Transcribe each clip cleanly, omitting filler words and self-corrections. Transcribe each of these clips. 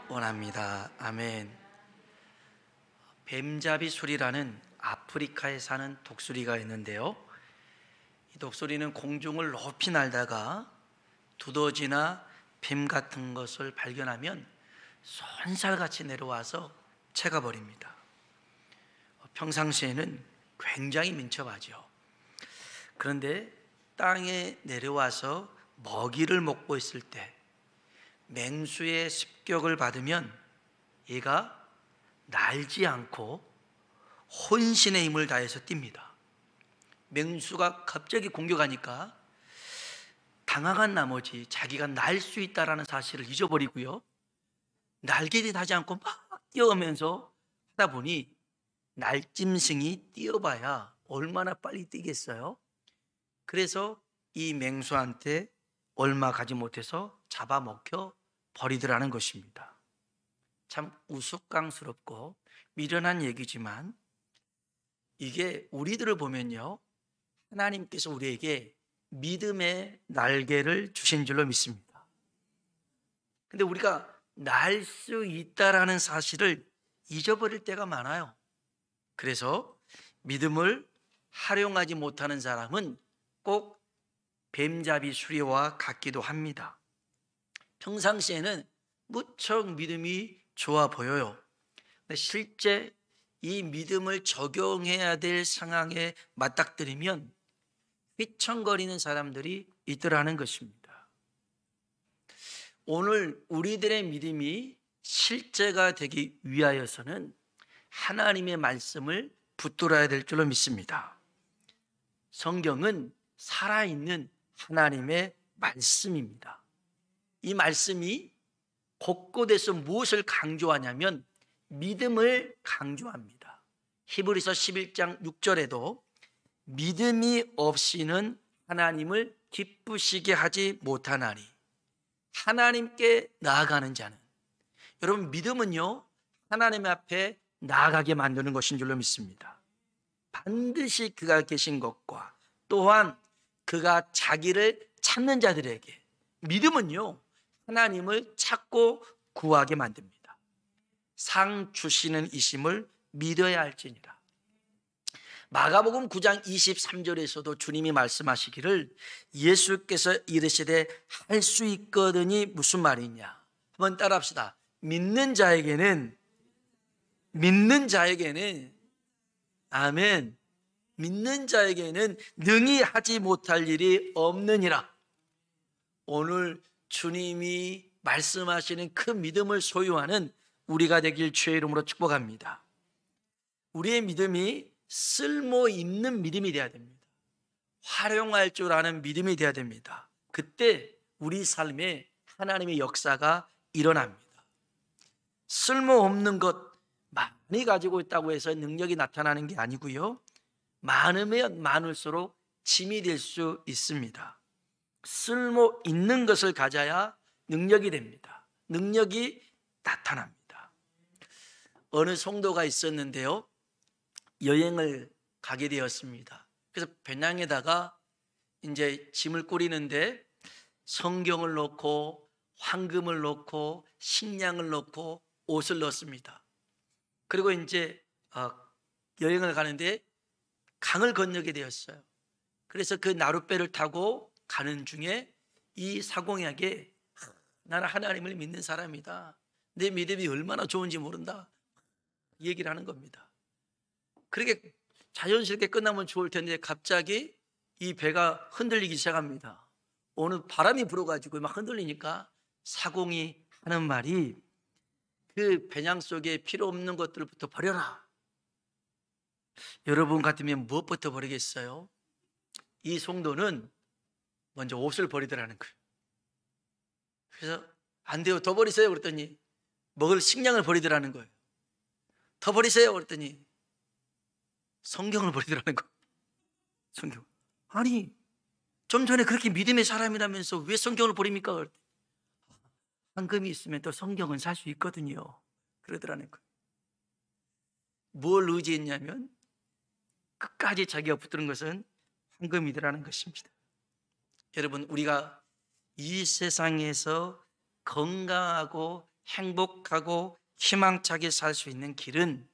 원합니다. 아멘. 뱀잡이 소리라는 아프리카에 사는 독수리가 있는데요, 이 독수리는 공중을 높이 날다가 두더지나 뱀 같은 것을 발견하면 쏜살같이 내려와서 채가버립니다. 평상시에는 굉장히 민첩하죠. 그런데 땅에 내려와서 먹이를 먹고 있을 때 맹수의 습격을 받으면 얘가 날지 않고 혼신의 힘을 다해서 뜁니다. 맹수가 갑자기 공격하니까 당황한 나머지 자기가 날 수 있다는 사실을 잊어버리고요, 날개짓 하지 않고 막 뛰어가면서 하다 보니 날짐승이 뛰어봐야 얼마나 빨리 뛰겠어요? 그래서 이 맹수한테 얼마 가지 못해서 잡아먹혀 버리더라는 것입니다. 참 우스꽝스럽고 미련한 얘기지만 이게 우리들을 보면요, 하나님께서 우리에게 믿음의 날개를 주신 줄로 믿습니다. 근데 우리가 날 수 있다라는 사실을 잊어버릴 때가 많아요. 그래서 믿음을 활용하지 못하는 사람은 꼭 뱀잡이 수리와 같기도 합니다. 평상시에는 무척 믿음이 좋아 보여요. 근데 실제 이 믿음을 적용해야 될 상황에 맞닥뜨리면 휘청거리는 사람들이 있더라는 것입니다. 오늘 우리들의 믿음이 실제가 되기 위하여서는 하나님의 말씀을 붙들어야 될 줄로 믿습니다. 성경은 살아있는 하나님의 말씀입니다. 이 말씀이 곳곳에서 무엇을 강조하냐면 믿음을 강조합니다. 히브리서 11장 6절에도 믿음이 없이는 하나님을 기쁘시게 하지 못하나니, 하나님께 나아가는 자는, 여러분 믿음은요, 하나님 앞에 나아가게 만드는 것인 줄로 믿습니다. 반드시 그가 계신 것과 또한 그가 자기를 찾는 자들에게, 믿음은요 하나님을 찾고 구하게 만듭니다. 상 주시는 이심을 믿어야 할지니라. 마가복음 9장 23절에서도 주님이 말씀하시기를, 예수께서 이르시되 할 수 있거든이 무슨 말이냐. 한번 따라합시다. 믿는 자에게는 아멘, 믿는 자에게는 능히 하지 못할 일이 없느니라. 오늘 주님이 말씀하시는 그 믿음을 소유하는 우리가 되길 주의 이름으로 축복합니다. 우리의 믿음이 쓸모 있는 믿음이 되어야 됩니다. 활용할 줄 아는 믿음이 되어야 됩니다. 그때 우리 삶에 하나님의 역사가 일어납니다. 쓸모없는 것 많이 가지고 있다고 해서 능력이 나타나는 게 아니고요, 많으면 많을수록 짐이 될 수 있습니다. 쓸모 있는 것을 가져야 능력이 됩니다. 능력이 나타납니다. 어느 성도가 있었는데요, 여행을 가게 되었습니다. 그래서 배낭에다가 이제 짐을 꾸리는데 성경을 넣고 황금을 넣고 식량을 넣고 옷을 넣습니다. 그리고 이제 여행을 가는데 강을 건너게 되었어요. 그래서 그 나룻배를 타고 가는 중에 이 사공에게, 나는 하나님을 믿는 사람이다, 내 믿음이 얼마나 좋은지 모른다, 얘기를 하는 겁니다. 그렇게 자연스럽게 끝나면 좋을 텐데 갑자기 이 배가 흔들리기 시작합니다. 어느 바람이 불어가지고 막 흔들리니까 사공이 하는 말이, 그 배낭 속에 필요 없는 것들부터 버려라. 여러분 같으면 무엇부터 버리겠어요? 이 성도는 먼저 옷을 버리더라는 거예요. 그래서 안 돼요, 더 버리세요 그랬더니 먹을 식량을 버리더라는 거예요. 더 버리세요 그랬더니 성경을 버리더라는 거예요. 성경. 아니, 좀 전에 그렇게 믿음의 사람이라면서 왜 성경을 버립니까? 그랬더니 황금이 있으면 또 성경은 살 수 있거든요, 그러더라는 거예요. 뭘 의지했냐면 끝까지 자기가 붙드는 것은 황금이더라는 것입니다. 여러분, 우리가 이 세상에서 건강하고 행복하고 희망차게 살 수 있는 길은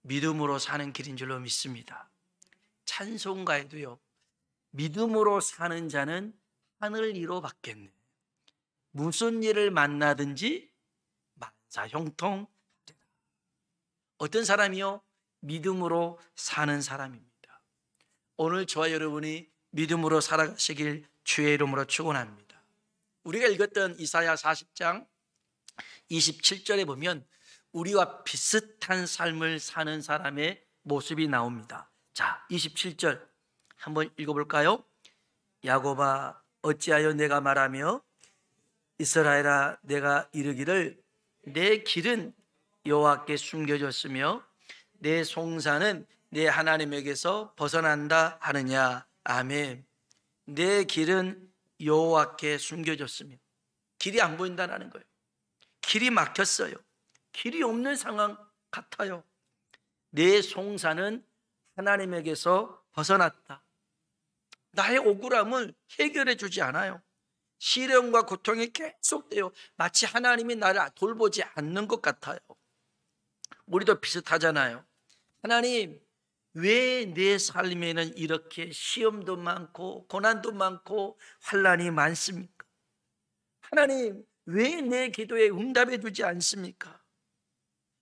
믿음으로 사는 길인 줄로 믿습니다. 찬송가에도요, 믿음으로 사는 자는 하늘 이로 받겠네. 무슨 일을 만나든지 만사 형통. 어떤 사람이요? 믿음으로 사는 사람입니다. 오늘 저와 여러분이 믿음으로 살아가시길 주의 이름으로 축원합니다. 우리가 읽었던 이사야 40장 27절에 보면 우리와 비슷한 삶을 사는 사람의 모습이 나옵니다. 자, 27절 한번 읽어볼까요? 야곱아, 어찌하여 내가 말하며 이스라엘아, 내가 이르기를 내 길은 여호와께 숨겨졌으며 내 송사는 내 하나님에게서 벗어난다 하느냐. 아멘. 내 길은 여호와께 숨겨졌으며, 길이 안 보인다는 거예요. 길이 막혔어요. 길이 없는 상황 같아요. 내 송사는 하나님에게서 벗어났다. 나의 억울함을 해결해 주지 않아요. 시련과 고통이 계속돼요. 마치 하나님이 나를 돌보지 않는 것 같아요. 우리도 비슷하잖아요. 하나님, 왜 내 삶에는 이렇게 시험도 많고 고난도 많고 환난이 많습니까? 하나님, 왜 내 기도에 응답해 주지 않습니까?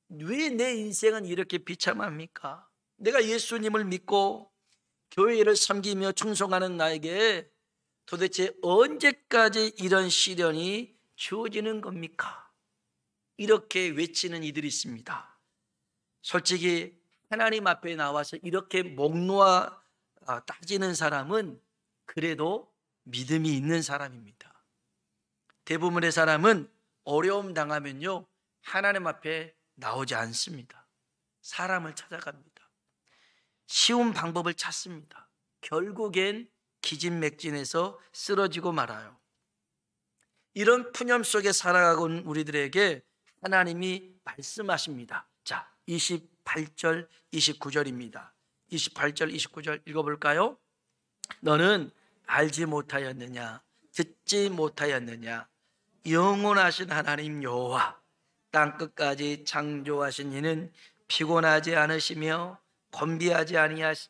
왜 내 인생은 이렇게 비참합니까? 내가 예수님을 믿고 교회를 섬기며 충성하는 나에게 도대체 언제까지 이런 시련이 주어지는 겁니까? 이렇게 외치는 이들이 있습니다. 솔직히 하나님 앞에 나와서 이렇게 목 놓아 따지는 사람은 그래도 믿음이 있는 사람입니다. 대부분의 사람은 어려움 당하면요, 하나님 앞에 나오지 않습니다. 사람을 찾아갑니다. 쉬운 방법을 찾습니다. 결국엔 기진맥진해서 쓰러지고 말아요. 이런 푸념 속에 살아가고 있는 우리들에게 하나님이 말씀하십니다. 자, 28절, 29절입니다. 28절, 29절 읽어볼까요? 너는 알지 못하였느냐? 듣지 못하였느냐? 영원하신 하나님 여호와, 땅끝까지 창조하신 이는 피곤하지 않으시며 건비하지 아니하시,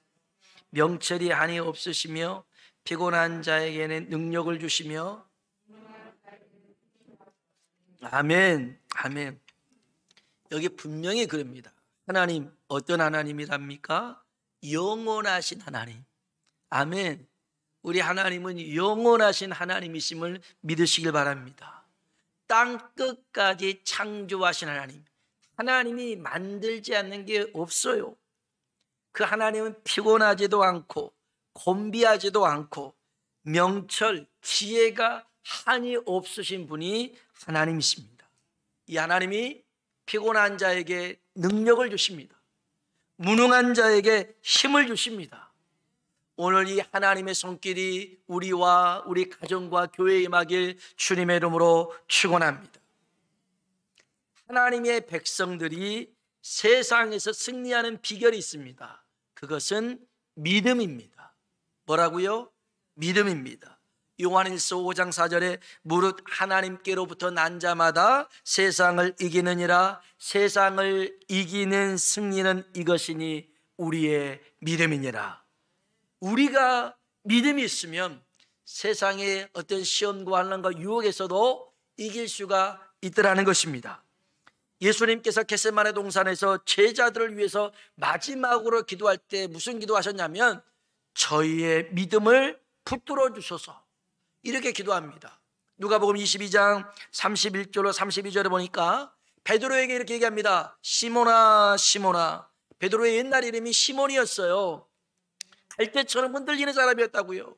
명철이 한이 없으시며 피곤한 자에게는 능력을 주시며. 아멘, 아멘. 여기 분명히 그럽니다. 하나님, 어떤 하나님이랍니까? 영원하신 하나님. 아멘. 우리 하나님은 영원하신 하나님이심을 믿으시길 바랍니다. 땅 끝까지 창조하신 하나님. 하나님이 만들지 않는 게 없어요. 그 하나님은 피곤하지도 않고 곤비하지도 않고 명철, 지혜가 한이 없으신 분이 하나님이십니다. 이 하나님이 피곤한 자에게 능력을 주십니다. 무능한 자에게 힘을 주십니다. 오늘 이 하나님의 손길이 우리와 우리 가정과 교회에 임하길 주님의 이름으로 축원합니다. 하나님의 백성들이 세상에서 승리하는 비결이 있습니다. 그것은 믿음입니다. 뭐라고요? 믿음입니다. 요한일서 5장 4절에 무릇 하나님께로부터 난 자마다 세상을 이기느니라. 세상을 이기는 승리는 이것이니 우리의 믿음이니라. 우리가 믿음이 있으면 세상의 어떤 시험과 환난과 유혹에서도 이길 수가 있더라는 것입니다. 예수님께서 겟세마네 동산에서 제자들을 위해서 마지막으로 기도할 때 무슨 기도하셨냐면 저희의 믿음을 붙들어 주소서, 이렇게 기도합니다. 누가복음 22장 31절로 32절에 보니까 베드로에게 이렇게 얘기합니다. 시몬아, 시몬아. 베드로의 옛날 이름이 시몬이었어요. 갈대처럼 흔들리는 사람이었다고요.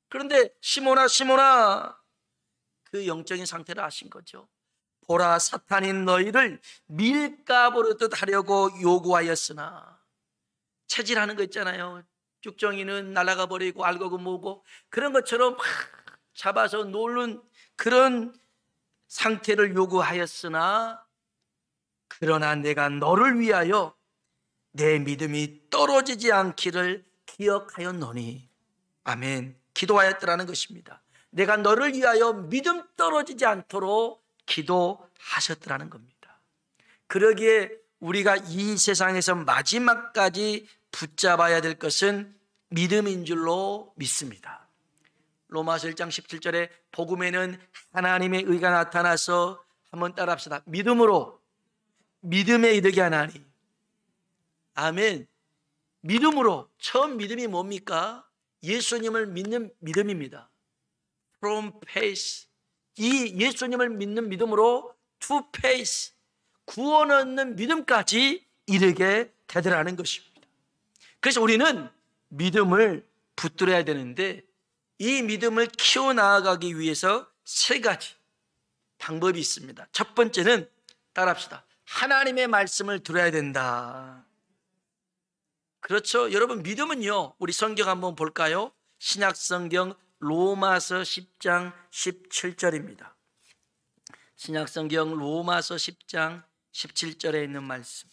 그런데 시몬아, 시몬아, 그 영적인 상태를 아신 거죠. 보라, 사탄이 너희를 밀가부로 하려고 요구하였으나. 체질하는 거 있잖아요. 쭉정이는 날아가 버리고 알곡은 뭐고, 그런 것처럼 막 잡아서 놓는 그런 상태를 요구하였으나, 그러나 내가 너를 위하여 내 믿음이 떨어지지 않기를 기억하였노니. 아멘. 기도하였더라는 것입니다. 내가 너를 위하여 믿음 떨어지지 않도록 하셨더라는 겁니다. 그러기에 우리가 이 세상에서 마지막까지 붙잡아야 될 것은 믿음인 줄로 믿습니다. 로마서 1장 17절에 복음에는 하나님의 의가 나타나서, 한번 따라합시다. 믿음으로 믿음에 이르게 하나니. 아멘. 믿음으로. 처음 믿음이 뭡니까? 예수님을 믿는 믿음입니다. From faith. 이 예수님을 믿는 믿음으로 to faith, 구원 얻는 믿음까지 이르게 되더라는 것입니다. 그래서 우리는 믿음을 붙들어야 되는데, 이 믿음을 키워나가기 위해서 세 가지 방법이 있습니다. 첫 번째는, 따라합시다. 하나님의 말씀을 들어야 된다. 그렇죠. 여러분, 믿음은요, 우리 성경 한번 볼까요? 신약 성경 로마서 10장 17절입니다. 신약 성경 로마서 10장 17절에 있는 말씀.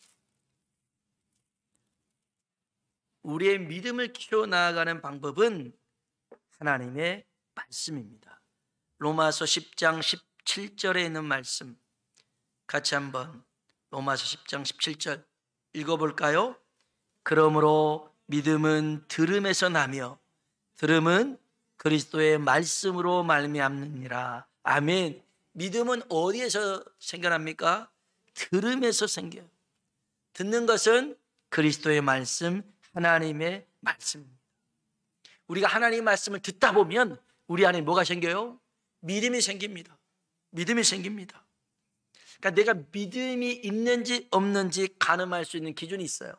우리의 믿음을 키워나가는 방법은 하나님의 말씀입니다. 로마서 10장 17절에 있는 말씀, 같이 한번 로마서 10장 17절 읽어볼까요? 그러므로 믿음은 들음에서 나며 들음은 그리스도의 말씀으로 말미암느니라. 아멘. 믿음은 어디에서 생겨납니까? 들음에서 생겨요. 듣는 것은 그리스도의 말씀, 하나님의 말씀입니다. 우리가 하나님의 말씀을 듣다 보면 우리 안에 뭐가 생겨요? 믿음이 생깁니다. 믿음이 생깁니다. 그러니까 내가 믿음이 있는지 없는지 가늠할 수 있는 기준이 있어요.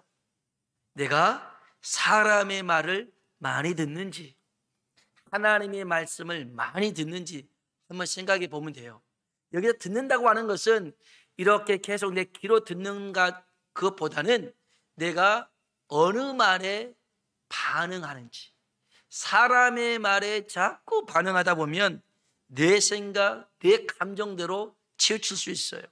내가 사람의 말을 많이 듣는지, 하나님의 말씀을 많이 듣는지 한번 생각해 보면 돼요. 여기서 듣는다고 하는 것은 이렇게 계속 내 귀로 듣는 그것보다는 내가 어느 말에 반응하는지, 사람의 말에 자꾸 반응하다 보면 내 생각, 내 감정대로 치우칠 수 있어요.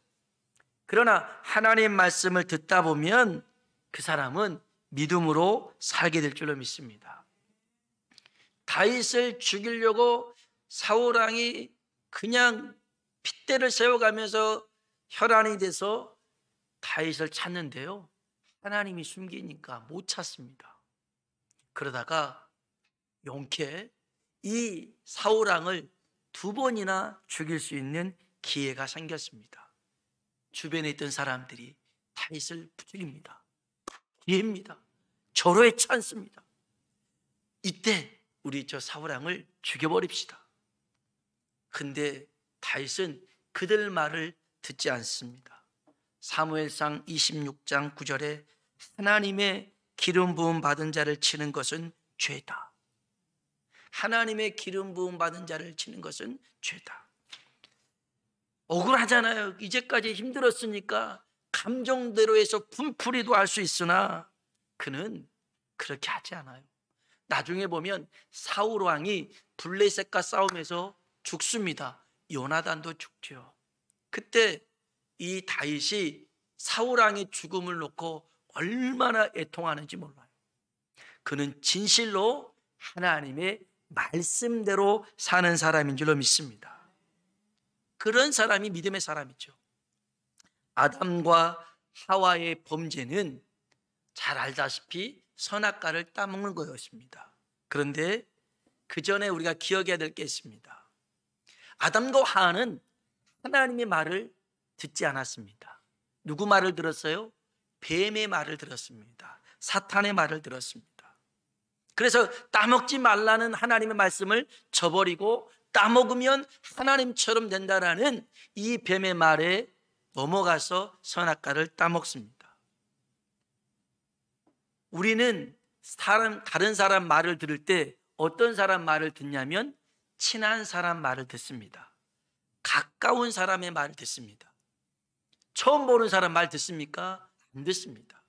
그러나 하나님의 말씀을 듣다 보면 그 사람은 믿음으로 살게 될 줄로 믿습니다. 다윗을 죽이려고 사울왕이 그냥 핏대를 세워가면서 혈안이 돼서 다윗을 찾는데요, 하나님이 숨기니까 못 찾습니다. 그러다가 용케 이 사울왕을 2번이나 죽일 수 있는 기회가 생겼습니다. 주변에 있던 사람들이 다윗을 부추깁니다. 기회입니다. 절호의 찬스입니다. 이때 우리 저 사울왕을 죽여버립시다. 근데 다윗은 그들 말을 듣지 않습니다. 사무엘상 26장 9절에 하나님의 기름 부음 받은 자를 치는 것은 죄다. 하나님의 기름 부음 받은 자를 치는 것은 죄다. 억울하잖아요. 이제까지 힘들었으니까 감정대로 해서 분풀이도 할 수 있으나 그는 그렇게 하지 않아요. 나중에 보면 사울 왕이 블레셋과 싸움에서 죽습니다. 요나단도 죽죠. 그때 이 다윗이 사울 왕의 죽음을 놓고 얼마나 애통하는지 몰라요. 그는 진실로 하나님의 말씀대로 사는 사람인 줄로 믿습니다. 그런 사람이 믿음의 사람이죠. 아담과 하와의 범죄는 잘 알다시피 선악과를 따먹는 것입니다. 그런데 그 전에 우리가 기억해야 될 게 있습니다. 아담과 하와는 하나님의 말을 듣지 않았습니다. 누구 말을 들었어요? 뱀의 말을 들었습니다. 사탄의 말을 들었습니다. 그래서 따먹지 말라는 하나님의 말씀을 저버리고 따먹으면 하나님처럼 된다라는 이 뱀의 말에 넘어가서 선악과를 따먹습니다. 우리는 다른 사람 말을 들을 때 어떤 사람 말을 듣냐면 친한 사람 말을 듣습니다. 가까운 사람의 말을 듣습니다. 처음 보는 사람 말 듣습니까? 안 듣습니다.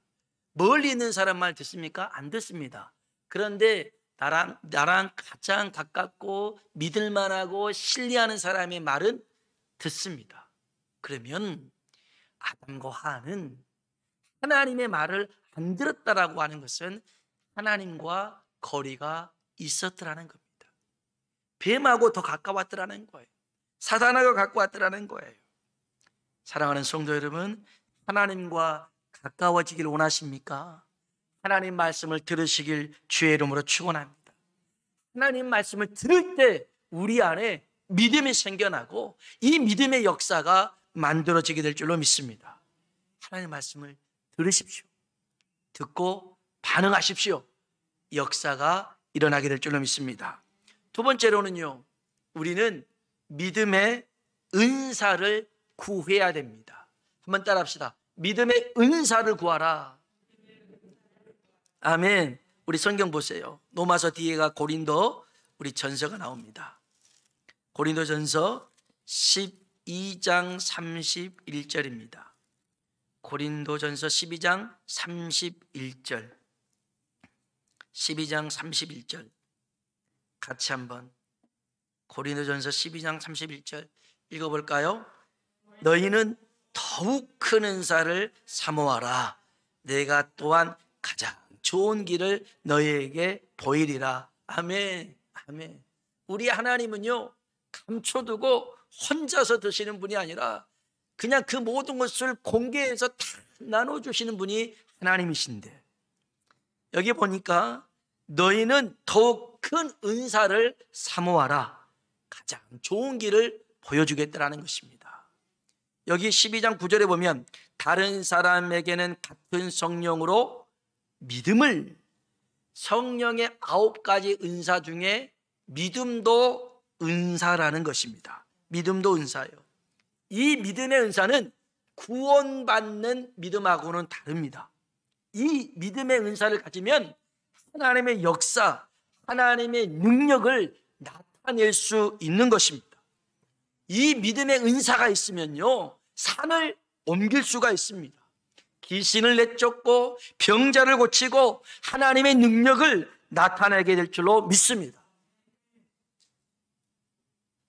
멀리 있는 사람 말 듣습니까? 안 듣습니다. 그런데 나랑 가장 가깝고 믿을만하고 신뢰하는 사람의 말은 듣습니다. 그러면 아담과 하와는 하나님의 말을 안 들었다라고 하는 것은 하나님과 거리가 있었더라는 겁니다. 뱀하고 더 가까웠더라는 거예요. 사단하고 가까웠더라는 거예요. 사랑하는 성도 여러분, 하나님과 가까워지길 원하십니까? 하나님 말씀을 들으시길 주의 이름으로 축원합니다. 하나님 말씀을 들을 때 우리 안에 믿음이 생겨나고 이 믿음의 역사가 만들어지게 될 줄로 믿습니다. 하나님 말씀을 들으십시오. 듣고 반응하십시오. 역사가 일어나게 될 줄로 믿습니다. 두 번째로는요, 우리는 믿음의 은사를 구해야 됩니다. 한번 따라합시다. 믿음의 은사를 구하라. 아멘. 우리 성경 보세요. 로마서 뒤에가 고린도 우리 전서가 나옵니다. 고린도 전서 12장 31절입니다. 고린도 전서 12장 31절. 12장 31절. 같이 한번 고린도 전서 12장 31절 읽어볼까요? 너희는 더욱 큰 은사를 사모하라. 내가 또한 가장 좋은 길을 너희에게 보이리라. 아멘. 아멘. 우리 하나님은요, 감춰두고 혼자서 드시는 분이 아니라 그냥 그 모든 것을 공개해서 다 나눠주시는 분이 하나님이신데, 여기 보니까 너희는 더욱 큰 은사를 사모하라. 가장 좋은 길을 보여주겠다라는 것입니다. 여기 12장 9절에 보면 다른 사람에게는 같은 성령으로 믿음을, 성령의 9가지 은사 중에 믿음도 은사라는 것입니다. 믿음도 은사예요. 이 믿음의 은사는 구원받는 믿음하고는 다릅니다. 이 믿음의 은사를 가지면 하나님의 역사, 하나님의 능력을 나타낼 수 있는 것입니다. 이 믿음의 은사가 있으면요, 산을 옮길 수가 있습니다. 귀신을 내쫓고 병자를 고치고 하나님의 능력을 나타내게 될 줄로 믿습니다.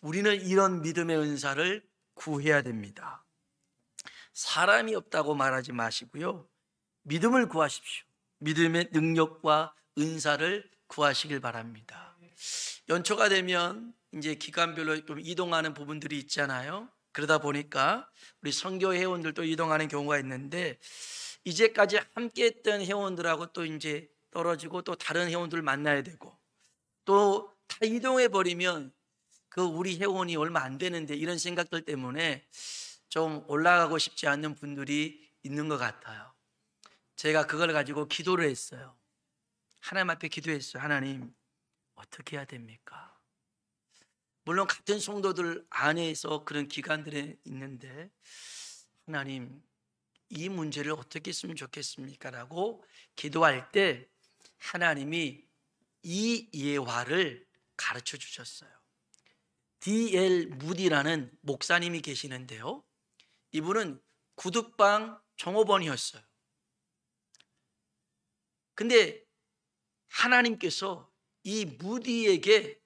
우리는 이런 믿음의 은사를 구해야 됩니다. 사람이 없다고 말하지 마시고요, 믿음을 구하십시오. 믿음의 능력과 은사를 구하시길 바랍니다. 연초가 되면 이제 기간별로 좀 이동하는 부분들이 있잖아요. 그러다 보니까 우리 선교 회원들도 이동하는 경우가 있는데, 이제까지 함께 했던 회원들하고 또 이제 떨어지고 또 다른 회원들을 만나야 되고, 또 다 이동해 버리면 그 우리 회원이 얼마 안 되는데, 이런 생각들 때문에 좀 올라가고 싶지 않는 분들이 있는 것 같아요. 제가 그걸 가지고 기도를 했어요. 하나님 앞에 기도했어요. 하나님, 어떻게 해야 됩니까? 물론 같은 성도들 안에서 그런 기관들에 있는데, 하나님, 이 문제를 어떻게 했으면 좋겠습니까? 라고 기도할 때 하나님이 이 예화를 가르쳐 주셨어요. D.L. 무디라는 목사님이 계시는데요, 이분은 구두방 종업원이었어요. 근데 하나님께서 이 무디에게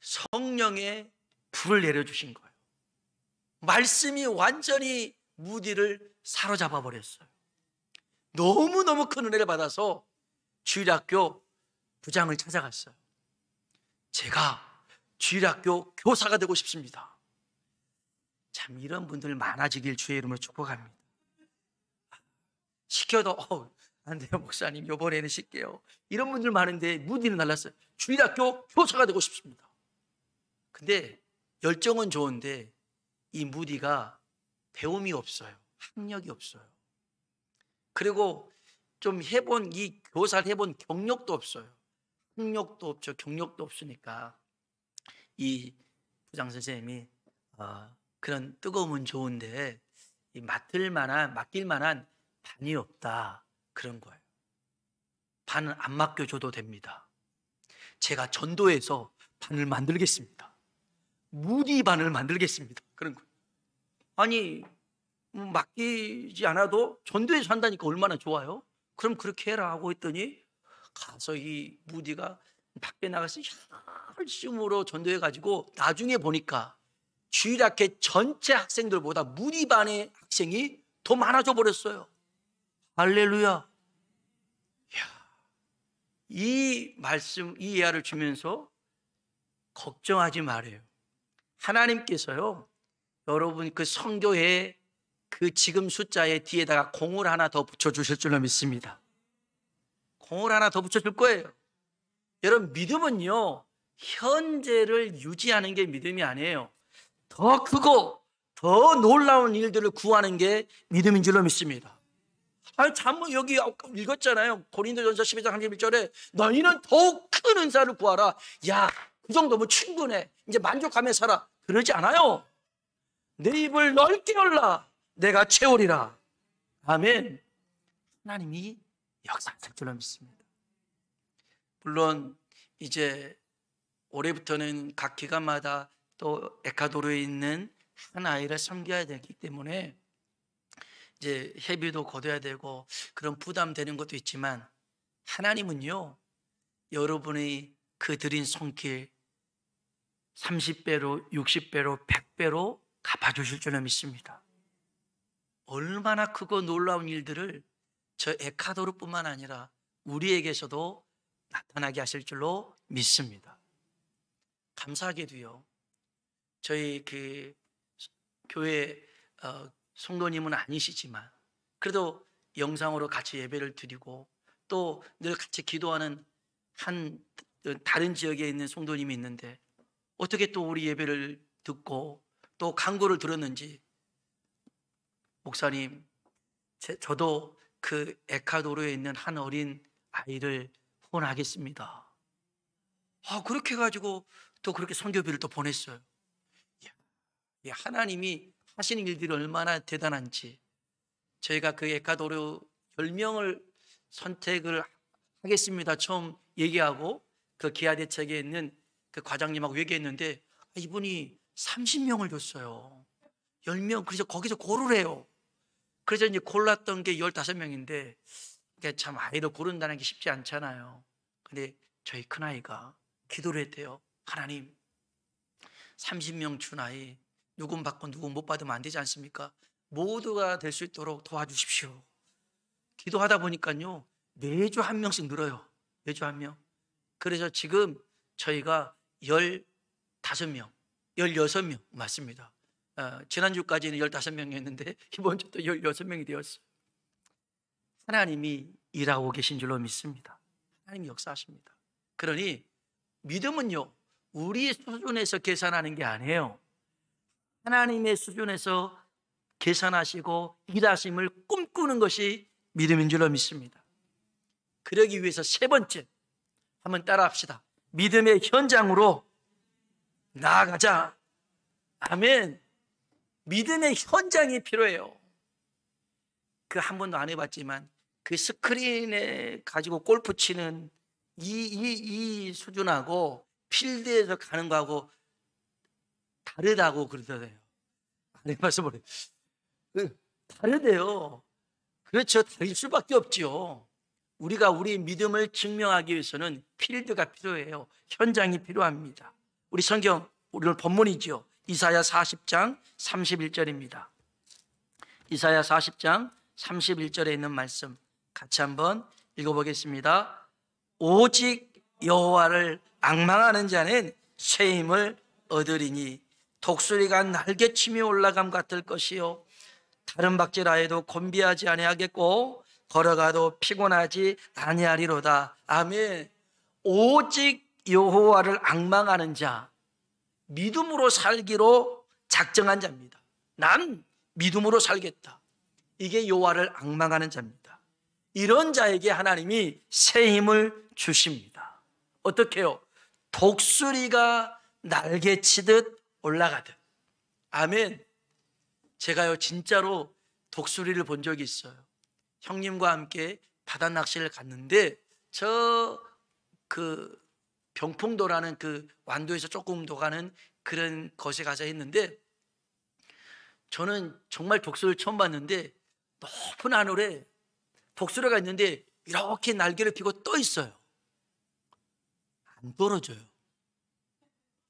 성령의 불을 내려주신 거예요. 말씀이 완전히 무디를 사로잡아 버렸어요. 너무너무 큰 은혜를 받아서 주일학교 부장을 찾아갔어요. 제가 주일학교 교사가 되고 싶습니다. 참, 이런 분들 많아지길 주의 이름으로 축복합니다. 시켜도 안 돼요 목사님, 이번에는 쉴게요. 이런 분들 많은데 무디는 달랐어요. 주일학교 교사가 되고 싶습니다. 근데 열정은 좋은데 이 무디가 배움이 없어요. 학력이 없어요. 그리고 좀 해본, 이 교사를 해본 경력도 없어요. 학력도 없죠. 경력도 없으니까 이 부장 선생님이 그런 뜨거움은 좋은데 맡길 만한 반이 없다, 그런 거예요. 반은 안 맡겨줘도 됩니다. 제가 전도해서 반을 만들겠습니다. 무디 반을 만들겠습니다. 그런 거예요. 아니, 맡기지 않아도 전도해서 한다니까 얼마나 좋아요? 그럼 그렇게 해라 하고 했더니, 가서 이 무디가 밖에 나가서 열심으로 전도해가지고 나중에 보니까 주일학교 전체 학생들보다 무디 반의 학생이 더 많아져 버렸어요. 할렐루야. 이 말씀, 이 예화를 주면서 걱정하지 말아요. 하나님께서요, 여러분 그 성교에 그 지금 숫자의 뒤에다가 공을 하나 더 붙여주실 줄로 믿습니다. 공을 하나 더 붙여줄 거예요. 여러분 믿음은요, 현재를 유지하는 게 믿음이 아니에요. 더 크고 더 놀라운 일들을 구하는 게 믿음인 줄로 믿습니다. 아니 참 여기 읽었잖아요. 고린도전서 12장 31절에 너희는 더욱 큰 은사를 구하라. 야, 그 정도면 충분해. 이제 만족하며 살아. 그러지 않아요. 내 입을 넓게 열라. 내가 채우리라. 아멘. 하나님이 역사하실 줄로 믿습니다. 물론 이제 올해부터는 각 기관마다 또 에콰도르에 있는 한 아이를 섬겨야 되기 때문에 이제 회비도 거둬야 되고 그런 부담되는 것도 있지만, 하나님은요, 여러분이 그 드린 손길 30배로 60배로 100배로 갚아주실 줄로 믿습니다. 얼마나 크고 놀라운 일들을 저 에콰도르뿐만 아니라 우리에게서도 나타나게 하실 줄로 믿습니다. 감사하게도요, 저희 그 교회 성도님은 아니시지만 그래도 영상으로 같이 예배를 드리고 또 늘 같이 기도하는 한 다른 지역에 있는 성도님이 있는데, 어떻게 또 우리 예배를 듣고 또 강구를 들었는지, 목사님, 저도 그 에콰도르에 있는 한 어린 아이를 후원하겠습니다. 그렇게 해가지고 또 그렇게 선교비를 또 보냈어요. 하나님이 하시는 일들이 얼마나 대단한지. 저희가 그 에콰도르 10명을 선택을 하겠습니다 처음 얘기하고 그 기아대책에 있는 그 과장님하고 얘기했는데, 이분이 30명을 줬어요. 10명. 그래서 거기서 고르래요. 그래서 이제 골랐던 게 15명인데, 참 아이를 고른다는 게 쉽지 않잖아요. 근데 저희 큰아이가 기도를 했대요. 하나님, 30명 준 아이 누군 받고 누군 못 받으면 안 되지 않습니까? 모두가 될 수 있도록 도와주십시오. 기도하다 보니까요, 매주 한 명씩 늘어요. 매주 한 명. 그래서 지금 저희가 15명, 16명 맞습니다. 지난주까지는 15명이었는데 이번 주도 16명이 되었어요. 하나님이 일하고 계신 줄로 믿습니다. 하나님이 역사하십니다. 그러니 믿음은요, 우리 수준에서 계산하는 게 아니에요. 하나님의 수준에서 계산하시고 일하심을 꿈꾸는 것이 믿음인 줄로 믿습니다. 그러기 위해서 세 번째, 한번 따라 합시다. 믿음의 현장으로 나아가자. 아멘. 믿음의 현장이 필요해요. 그 한 번도 안 해봤지만 그 스크린에 가지고 골프 치는 이 수준하고 필드에서 가는 거하고 다르다고 그러더래요. 안 해봐서 모르겠어요. 다르대요. 그렇죠. 다를 수밖에 없죠. 우리가 우리의 믿음을 증명하기 위해서는 필드가 필요해요. 현장이 필요합니다. 우리 성경, 오늘 본문이죠. 이사야 40장 31절입니다. 이사야 40장 31절에 있는 말씀 같이 한번 읽어보겠습니다. 오직 여호와를 앙망하는 자는 새 힘을 얻으리니 독수리가 날개치며 올라감 같을 것이요 다른 박질하여도 곤비하지 아니하겠고 걸어가도 피곤하지 아니하리로다. 아멘. 오직 여호와를 앙망하는 자, 믿음으로 살기로 작정한 자입니다. 난 믿음으로 살겠다. 이게 여호와를 앙망하는 자입니다. 이런 자에게 하나님이 새 힘을 주십니다. 어떻게 해요? 독수리가 날개치듯 올라가듯. 아멘. 제가요 진짜로 독수리를 본 적이 있어요. 형님과 함께 바다 낚시를 갔는데 저 그 병풍도라는 그 완도에서 조금 더 가는 그런 것에 가서 했는데, 저는 정말 독수리를 처음 봤는데 높은 하늘에 독수리가 있는데 이렇게 날개를 펴고 떠 있어요. 안 떨어져요.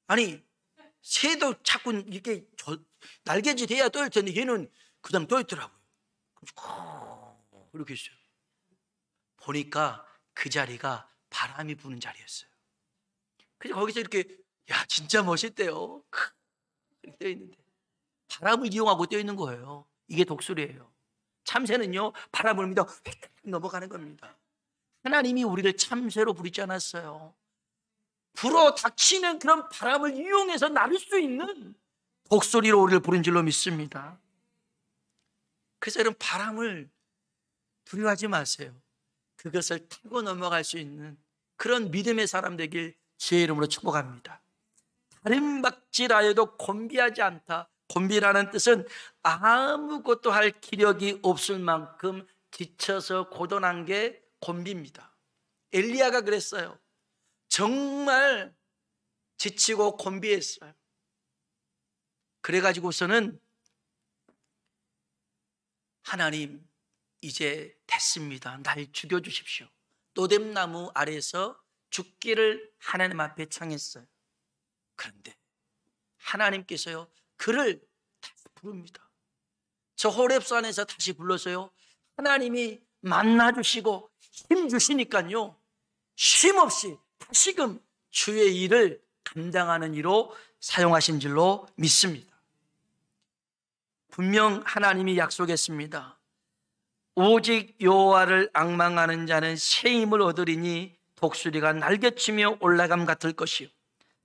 아니 새도 자꾸 이렇게 날개짓 해야 떠 있을 텐데 얘는 그냥 떠 있더라고요. 이렇게 있어요. 보니까 그 자리가 바람이 부는 자리였어요. 그래서 거기서 이렇게, 야 진짜 멋있대요. 이렇게 떠 있는데 바람을 이용하고 뛰어 있는 거예요. 이게 독수리예요. 참새는요, 바람을 불면 휙 넘어가는 겁니다. 하나님이 우리를 참새로 부르지 않았어요. 불어 닥치는 그런 바람을 이용해서 나를 수 있는 독수리로 우리를 부른 줄로 믿습니다. 그래서 여러분, 바람을 두려워하지 마세요. 그것을 타고 넘어갈 수 있는 그런 믿음의 사람 되길 주의 이름으로 축복합니다. 다른 박질하여도 곤비하지 않다. 곤비라는 뜻은 아무것도 할 기력이 없을 만큼 지쳐서 고단한 게 곤비입니다. 엘리야가 그랬어요. 정말 지치고 곤비했어요. 그래가지고서는 하나님, 이제 됐습니다. 날 죽여주십시오. 또뎀나무 아래에서 죽기를 하나님 앞에 청했어요. 그런데 하나님께서요, 그를 다시 부릅니다. 저 호렙산에서 다시 불러서요, 하나님이 만나주시고 힘 주시니까요, 쉼없이 다시금 주의 일을 감당하는 이로 사용하신 줄로 믿습니다. 분명 하나님이 약속했습니다. 오직 여호와를 앙망하는 자는 새 힘을 얻으리니 독수리가 날개치며 올라감 같을 것이요,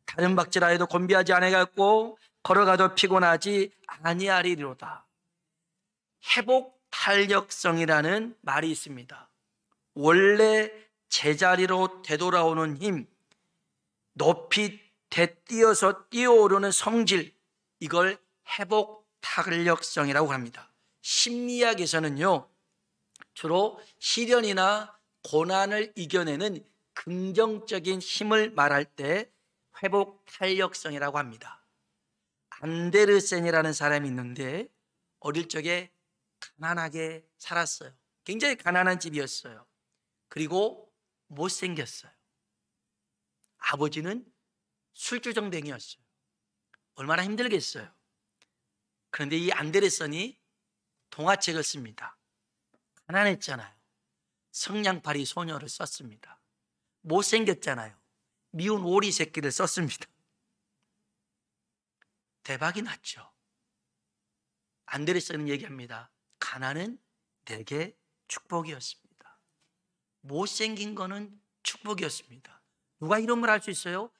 다른 박질하여도 곤비하지 아니하겠고 걸어가도 피곤하지 아니하리로다. 회복 탄력성이라는 말이 있습니다. 원래 제자리로 되돌아오는 힘, 높이 되뛰어서 뛰어오르는 성질, 이걸 회복 탄력성이라고 합니다. 심리학에서는요, 주로 시련이나 고난을 이겨내는 긍정적인 힘을 말할 때 회복 탄력성이라고 합니다. 안데르센이라는 사람이 있는데 어릴 적에 가난하게 살았어요. 굉장히 가난한 집이었어요. 그리고 못생겼어요. 아버지는 술주정뱅이였어요. 얼마나 힘들겠어요. 그런데 이 안데르센이 동화책을 씁니다. 가난했잖아요. 성냥팔이 소녀를 썼습니다. 못생겼잖아요. 미운 오리 새끼를 썼습니다. 대박이 났죠. 안데르센은 얘기합니다. 가난은 내게 축복이었습니다. 못생긴 거는 축복이었습니다. 누가 이런 말 할 수 있어요?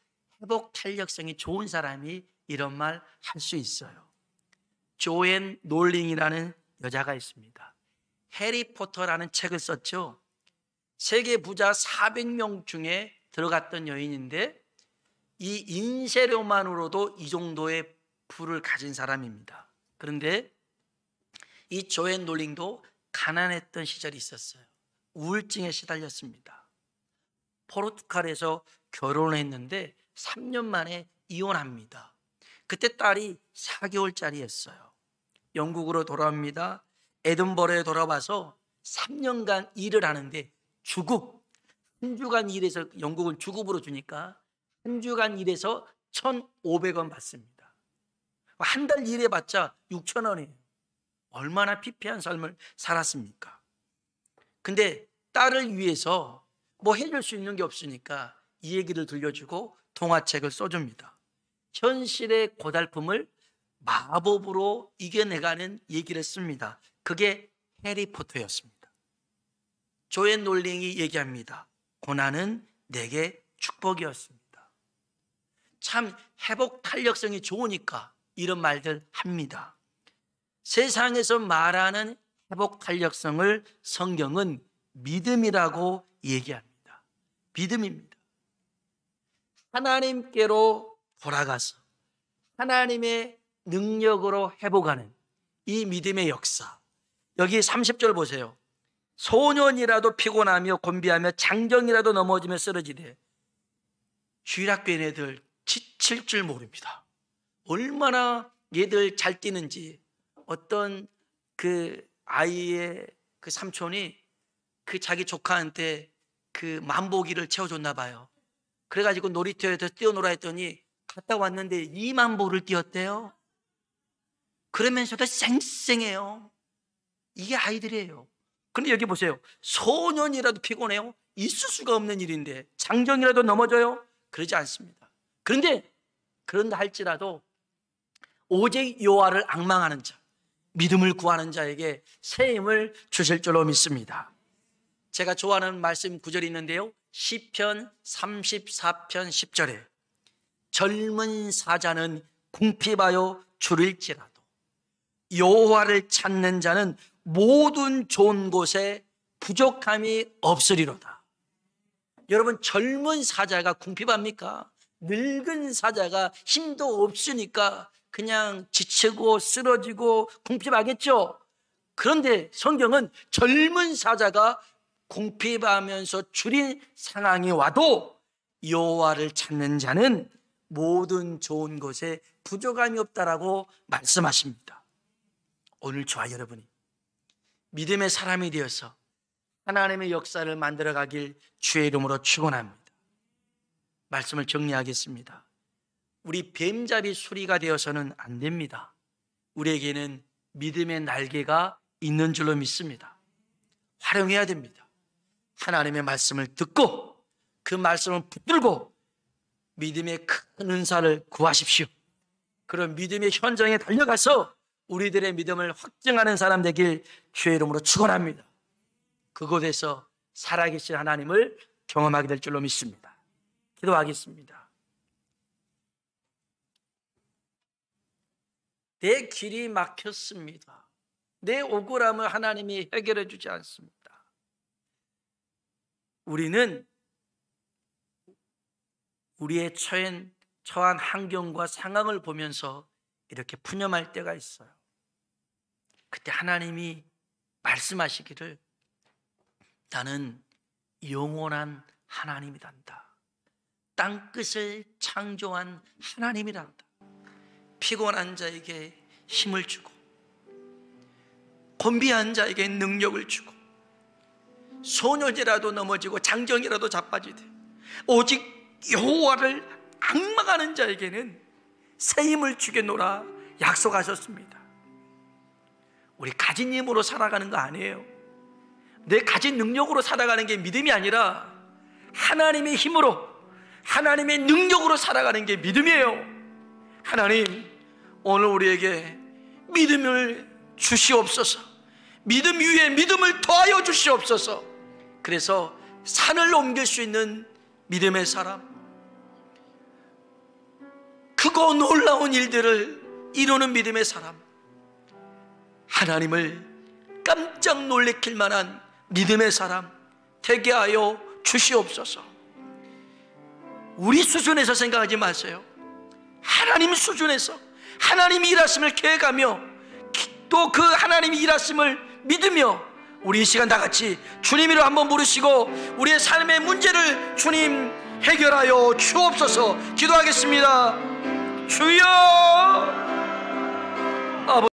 회복 탄력성이 좋은 사람이 이런 말 할 수 있어요. 조앤 롤링이라는 여자가 있습니다. 해리포터라는 책을 썼죠. 세계 부자 400명 중에 들어갔던 여인인데 이 인쇄료만으로도 이 정도의 부를 가진 사람입니다. 그런데 이 조앤 롤링도 가난했던 시절이 있었어요. 우울증에 시달렸습니다. 포르투갈에서 결혼을 했는데 3년 만에 이혼합니다. 그때 딸이 4개월짜리였어요. 영국으로 돌아옵니다. 에든버러에 돌아와서 3년간 일을 하는데 주급, 한 주간 일해서, 영국은 주급으로 주니까 한 주간 일해서 1,500원 받습니다. 한 달 일해봤자 6,000원이에요. 얼마나 피폐한 삶을 살았습니까? 근데 딸을 위해서 뭐 해줄 수 있는 게 없으니까 이 얘기를 들려주고 동화책을 써줍니다. 현실의 고달픔을 마법으로 이겨내가는 얘기를 씁니다. 그게 해리포터였습니다. 조앤 롤링이 얘기합니다. 고난은 내게 축복이었습니다. 참 회복 탄력성이 좋으니까 이런 말들 합니다. 세상에서 말하는 회복 탄력성을 성경은 믿음이라고 얘기합니다. 믿음입니다. 하나님께로 돌아가서 하나님의 능력으로 회복하는 이 믿음의 역사. 여기 30절 보세요. 소년이라도 피곤하며 곤비하며 장정이라도 넘어지며 쓰러지되. 주일학교 애들 지칠 줄 모릅니다. 얼마나 얘들 잘 뛰는지. 어떤 그 아이의 그 삼촌이 그 자기 조카한테 그 만보기를 채워줬나 봐요. 그래가지고 놀이터에서 뛰어놀아 했더니 갔다 왔는데 2만보를 뛰었대요. 그러면서도 쌩쌩해요. 이게 아이들이에요. 근데 여기 보세요. 소년이라도 피곤해요? 있을 수가 없는 일인데. 장정이라도 넘어져요? 그러지 않습니다. 그런데 그런다 할지라도 오직 여호와를 앙망하는 자, 믿음을 구하는 자에게 새 힘을 주실 줄로 믿습니다. 제가 좋아하는 말씀 구절이 있는데요, 시편 34편 10절에 젊은 사자는 궁핍하여 줄일지라도 여호와를 찾는 자는 모든 좋은 곳에 부족함이 없으리로다. 여러분, 젊은 사자가 궁핍합니까? 늙은 사자가 힘도 없으니까 그냥 지치고 쓰러지고 궁핍하겠죠. 그런데 성경은 젊은 사자가 궁핍하면서 줄인 상황이 와도 여호와를 찾는 자는 모든 좋은 것에 부족함이 없다라고 말씀하십니다. 오늘 저와 여러분이 믿음의 사람이 되어서 하나님의 역사를 만들어가길 주의 이름으로 축원합니다. 말씀을 정리하겠습니다. 우리 뱀잡이 수리가 되어서는 안 됩니다. 우리에게는 믿음의 날개가 있는 줄로 믿습니다. 활용해야 됩니다. 하나님의 말씀을 듣고 그 말씀을 붙들고 믿음의 큰 은사를 구하십시오. 그런 믿음의 현장에 달려가서 우리들의 믿음을 확증하는 사람 되길 주의 이름으로 축원합니다. 그곳에서 살아계신 하나님을 경험하게 될 줄로 믿습니다. 기도하겠습니다. 내 길이 막혔습니다. 내 억울함을 하나님이 해결해 주지 않습니다. 우리는 우리의 처한 환경과 상황을 보면서 이렇게 푸념할 때가 있어요. 그때 하나님이 말씀하시기를 나는 영원한 하나님이란다. 땅끝을 창조한 하나님이란다. 피곤한 자에게 힘을 주고 곤비한 자에게 능력을 주고 소년이라도 넘어지고 장정이라도 자빠지되 오직 여호와를 앙망하는 자에게는 새 힘을 주겠노라 약속하셨습니다. 우리 가진 힘으로 살아가는 거 아니에요. 내 가진 능력으로 살아가는 게 믿음이 아니라 하나님의 힘으로, 하나님의 능력으로 살아가는 게 믿음이에요. 하나님, 오늘 우리에게 믿음을 주시옵소서. 믿음 위에 믿음을 더하여 주시옵소서. 그래서 산을 옮길 수 있는 믿음의 사람, 크고 놀라운 일들을 이루는 믿음의 사람, 하나님을 깜짝 놀래킬 만한 믿음의 사람 되게 하여 주시옵소서. 우리 수준에서 생각하지 마세요. 하나님 수준에서 하나님이 일하심을 계획하며 또 그 하나님이 일하심을 믿으며 우리 이 시간 다 같이 주님 이름 한번 부르시고 우리의 삶의 문제를 주님 해결하여 주옵소서. 기도하겠습니다. 주여.